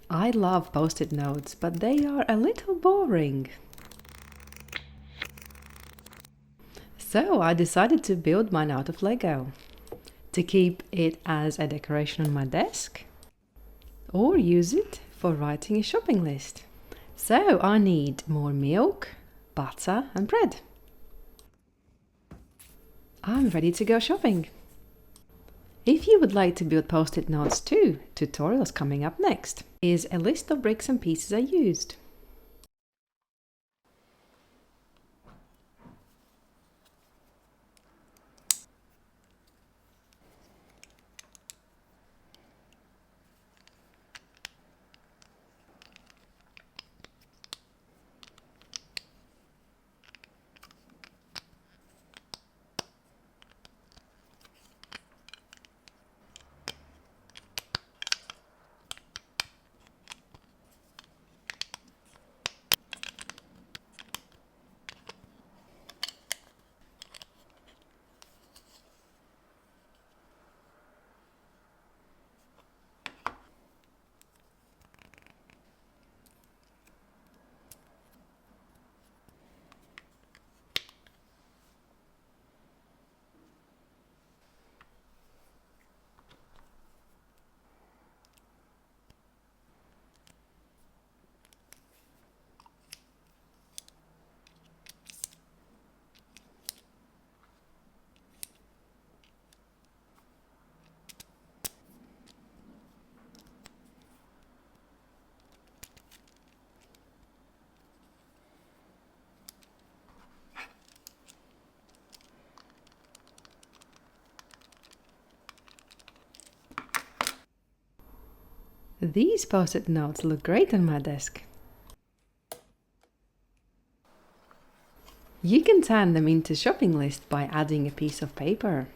I love post-it notes, but they are a little boring. So I decided to build mine out of Lego to keep it as a decoration on my desk or use it for writing a shopping list. So I need more milk, butter and bread. I'm ready to go shopping. If you would like to build post-it notes too, tutorials coming up next. Here's a list of bricks and pieces I used. These post-it notes look great on my desk. You can turn them into a shopping list by adding a piece of paper.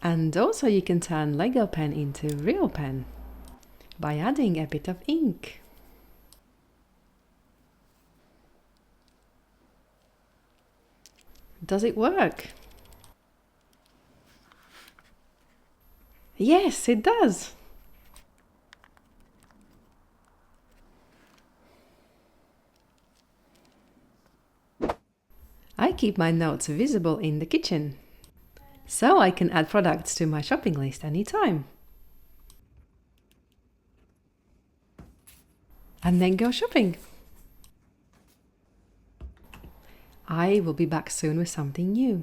And also you can turn Lego pen into real pen by adding a bit of ink. Does it work? Yes, it does! I keep my notes visible in the kitchen, so I can add products to my shopping list anytime. And then go shopping. I will be back soon with something new.